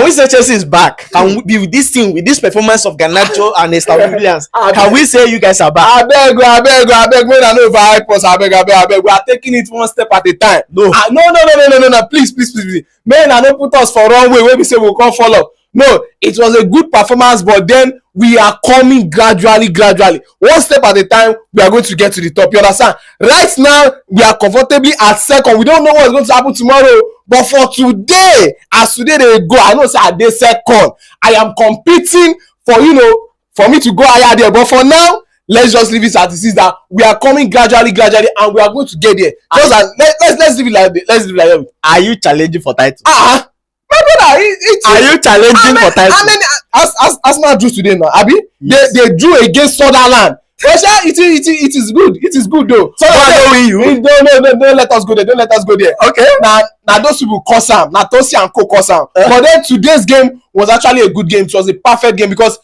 we say Chelsea is back? Can we be with this team, with this performance of Garnacho and Estêvão Willian? Can we say you guys are back? I beg. When I know overhype us, I beg. We are taking it one step at a time. No. No. Please. Man, I don't put us for wrong way. Where we say we'll come follow. No, it was a good performance, but then we are coming gradually. One step at a time, we are going to get to the top. You understand? Right now, we are comfortably at second. We don't know what's going to happen tomorrow. But for today, as today they go, I know say at this second, I am competing for, for me to go higher there. But for now, let's just leave it as it is that we are coming gradually, and we are going to get there. Just let's leave it like that. Are you challenging for title? My brother, are you challenging for title? I mean, as Arsenal drew today now, Abi, yes. they drew against Sunderland. It is good. It is good though. So don't let us go there. Okay. Now those people cause am. Now Tosi and Co cause am. But then today's game was actually a good game. It was a perfect game because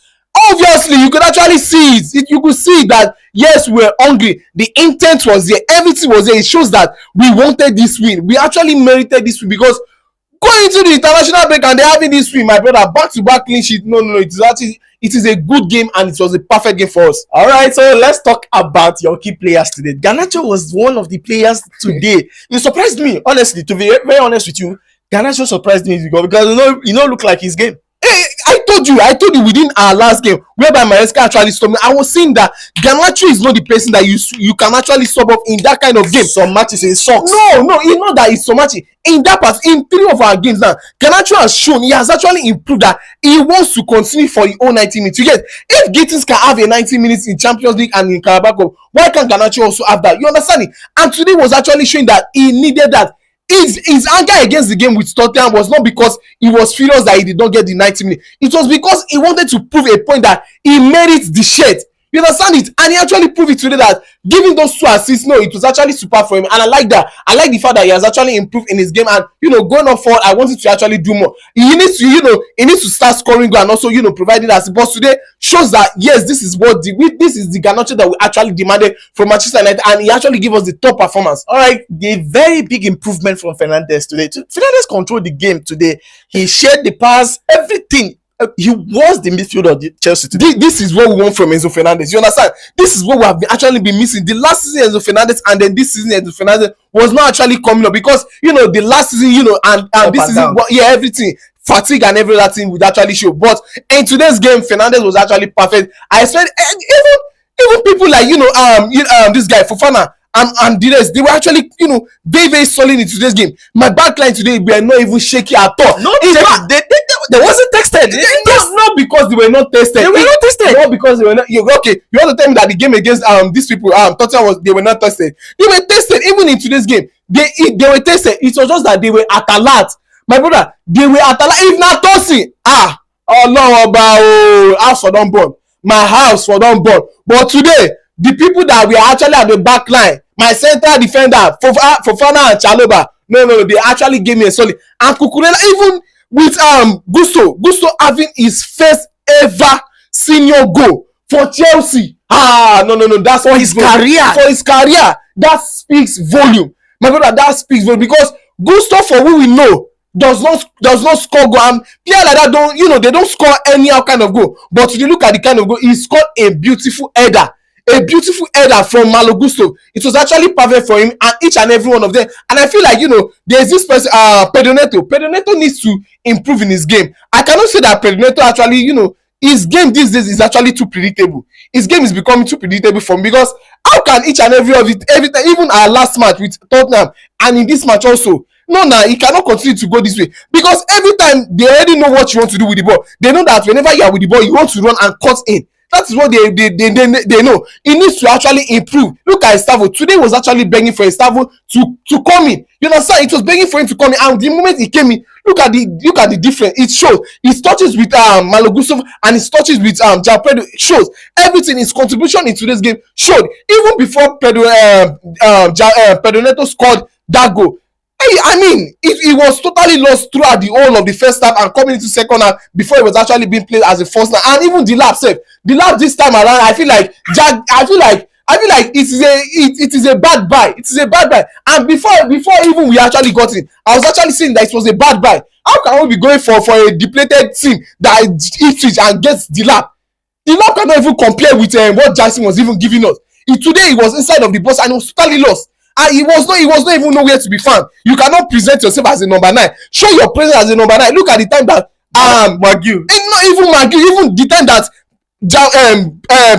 obviously you could actually see it. You could see that yes, we were hungry. The intent was there. Everything was there. It shows that we wanted this win. We actually merited this win because going into the international break and they're having this win, my brother, back-to-back clean sheet. No, it is a good game and it was a perfect game for us. All right, so let's talk about your key players today. Garnacho was one of the players today. You surprised me, honestly. To be very honest with you, Garnacho surprised me because you know, look like his game. Hey, I told you within our last game, whereby Maresca actually stopped me. I was saying that Garnacho is not the person that you can actually sub up in that kind of game. Some matches it sucks. No, it's not that it's so much. In that part, in 3 of our games now, Garnacho has shown he has actually improved that he wants to continue for the whole 90 minutes. You get, if Gittins can have a 90 minutes in Champions League and in Carabao Cup, why can't Garnacho also have that? You understand it? And today was actually showing that he needed that. His anger against the game with Tottenham was not because he was furious that he did not get the 90 minutes. It was because he wanted to prove a point that he merits the shirt. You understand it? And he actually proved it today that giving those 2 assists, no, it was actually super for him. And I like that. I like the fact that he has actually improved in his game. And, going on forward, I wanted to actually do more. He needs to start scoring goal and also, providing that. But today shows that, yes, this is the Garnacho that we actually demanded from Manchester United. And he actually gave us the top performance. All right, the very big improvement from Fernandes today. Fernandes controlled the game today. He shared the pass, everything. He was the midfielder of Chelsea today. This is what we want from Enzo Fernandez. You understand? This is what we have actually been missing. The last season Enzo Fernandez and then this season Enzo Fernandez was not actually coming up because the last season and this season everything fatigue and every other thing would actually show. But in today's game, Fernandez was actually perfect. I expect even people like this guy Fofana and the rest, they were actually very, very solid in today's game. My backline today were not even shaky at all. They wasn't tested. Not because they were not tested. They were not tested. Not because they were not. Okay, you want to tell me that the game against these people Tottenham they were not tested. They were tested even in today's game. They were tested. It was just that they were at alert. My brother, they were at alert. If not Tosin, house for don't burn. My house for don't burn. But today, the people that were actually at the back line, my central defender, Fofana and Chalobah, no, they actually gave me a solid. And Cucurella, even with Gusto having his first ever senior goal for Chelsea. No, that's for his career. For his career, that speaks volume. My brother, that speaks volume because Gusto, for who we know, does not score goal. And players like that they don't score any kind of goal. But if you look at the kind of goal, he scored a beautiful header. A beautiful header from Malo Gusto. It was actually perfect for him and each and every one of them. And I feel like, there's this person, Pedro Neto. Pedro Neto needs to improve in his game. I cannot say that Pedro Neto actually, his game these days is actually too predictable. His game is becoming too predictable for me because how can each and every of it, every time, even our last match with Tottenham and in this match also, he cannot continue to go this way because every time they already know what you want to do with the ball. They know that whenever you are with the ball, you want to run and cut in. That is what they know. He needs to actually improve. Look at Estêvão. Today was actually begging for Estêvão to come in. You understand? It was begging for him to come in. And the moment he came in, look at the difference. It shows. His touches with Malo Gusto and his touches with Pedro shows. Everything, his contribution in today's game showed. Even before Pedro Neto scored that goal. I mean, it was totally lost throughout the whole of the first half and coming into second half before it was actually being played as a first half. And even the lap this time around, I feel like I feel like it is a bad buy. It is a bad buy. And before even we actually got in, I was actually saying that it was a bad buy. How can we be going for a depleted team that eats it and gets the lap? The lap cannot even compare with what Jackson was even giving us. Today he was inside of the box and he was totally lost. And he was not even nowhere to be found. You cannot present yourself as a number 9. Show your presence as a number 9. Look at the time that Maguire. Not even Maguire, even the time that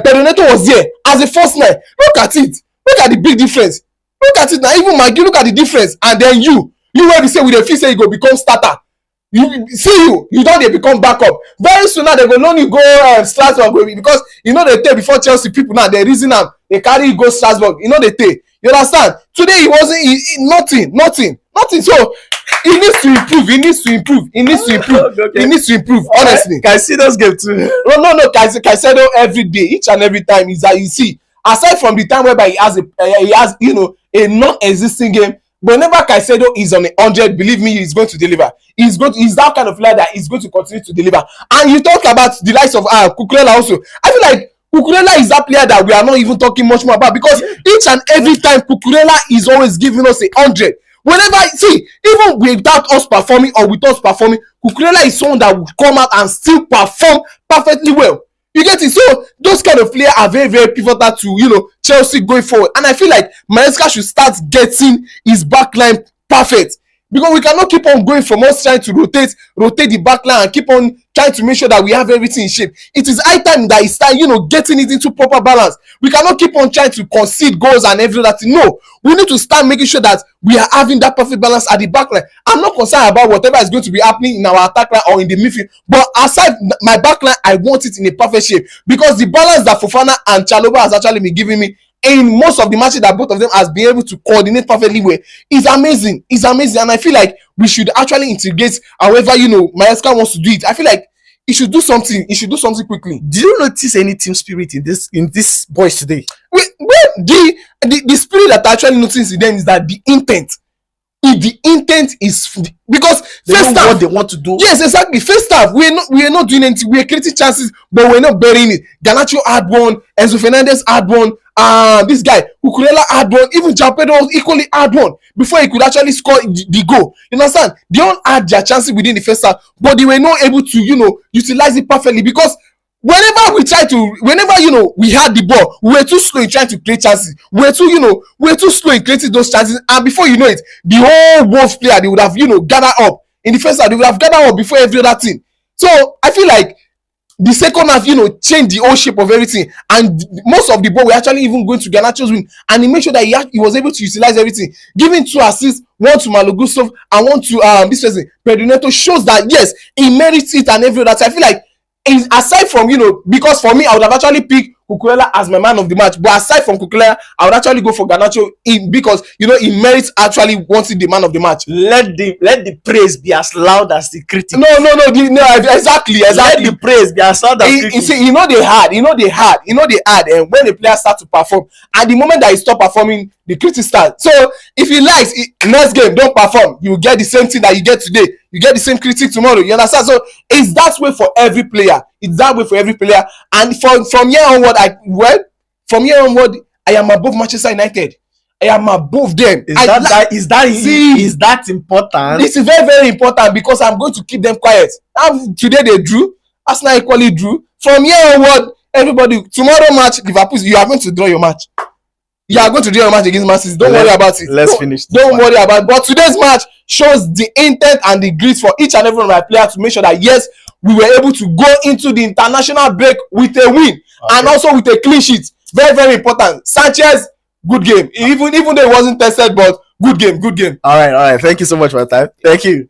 Pedroneto was there as a first 9. Look at it. Look at the big difference. Look at it now. Even Maguire, look at the difference. And then you where we say with the feel say you go become starter. You don't become backup. Very soon now they go loan you go Strasbourg because you know they take before Chelsea people now they reason am they carry you go Strasbourg. You know they take. You understand? Today he wasn't nothing. So he needs to improve. He needs to improve. Honestly, Caicedo's game too. No. Caicedo every day, each and every time is that you see. Aside from the time whereby he has a non-existing game. Whenever Caicedo is on 100, believe me, he's going to deliver. He's that kind of player that is going to continue to deliver. And you talk about the likes of Cucurella also. I feel like Cucurella is that player that we are not even talking much more about because each and every time Cucurella is always giving us 100. Whenever, see, even without us performing or with us performing, Cucurella is someone that will come out and still perform perfectly well. You get it? So those kind of players are very, very pivotal to Chelsea going forward. And I feel like Maresca should start getting his backline perfect. Because we cannot keep on going from us trying to rotate the backline and keep on trying to make sure that we have everything in shape. It is high time that he start, getting it into proper balance. We cannot keep on trying to concede goals and every other thing. No, we need to start making sure that we are having that perfect balance at the backline. I'm not concerned about whatever is going to be happening in our attack line or in the midfield. But aside my backline, I want it in a perfect shape because the balance that Fofana and Chalobah has actually been giving me in most of the matches that both of them has been able to coordinate perfectly well is amazing. And I feel like we should actually integrate however Maresca wants to do it. I feel like he should do something. He should do something quickly. Did you notice any team spirit in this boys today? The spirit that I actually noticed in them is that the intent. If the intent is because they know what they want to do. Yes, exactly. First half, we are not doing anything. We are creating chances, but we're not burying it. Garnacho had one, Enzo Fernandez had one, this guy Cucurella had one, even João Pedro equally had one before he could actually score the goal. You understand? They all had their chances within the first half, but they were not able to utilize it perfectly because whenever we had the ball, we were too slow in trying to create chances. We were too slow in creating those chances, and before you know it, the whole Wolves player they would have gathered up in the first half. They would have gathered up before every other thing. So I feel like the second half, changed the whole shape of everything, and most of the ball were actually even going to Garnacho's wing, and he made sure that he was able to utilize everything, giving 2 assists, one to Malo Gustav and one to this person Pedroneto, shows that yes, he merits it and every other. So I feel like, aside from because for me I would have actually picked Cucurella as my man of the match, but aside from Cucurella I would actually go for Garnacho because he merits actually wanting the man of the match. Let the praise be as loud as the critic. No, exactly. Let the praise be as loud as the critic. they had and when the players start to perform, at the moment that he stop performing, the critic start. So if he likes next game don't perform, you get the same thing that you get today. You get the same critic tomorrow. You understand? So it's that way for every player. And from here onward, I am above Manchester United. I am above them. Is that important? This is very, very important because I'm going to keep them quiet. Today they drew. Arsenal equally drew. From here onward, everybody, tomorrow match, Liverpool, you are going to draw your match. You are going to do your match against Man City. Don't worry about it. Let's finish. Don't worry about it. But today's match shows the intent and the grit for each and every one of my players to make sure that yes, we were able to go into the international break with a win and also with a clean sheet. Very, very important. Sanchez, good game. Even though it wasn't tested, but good game. All right. Thank you so much for your time. Thank you.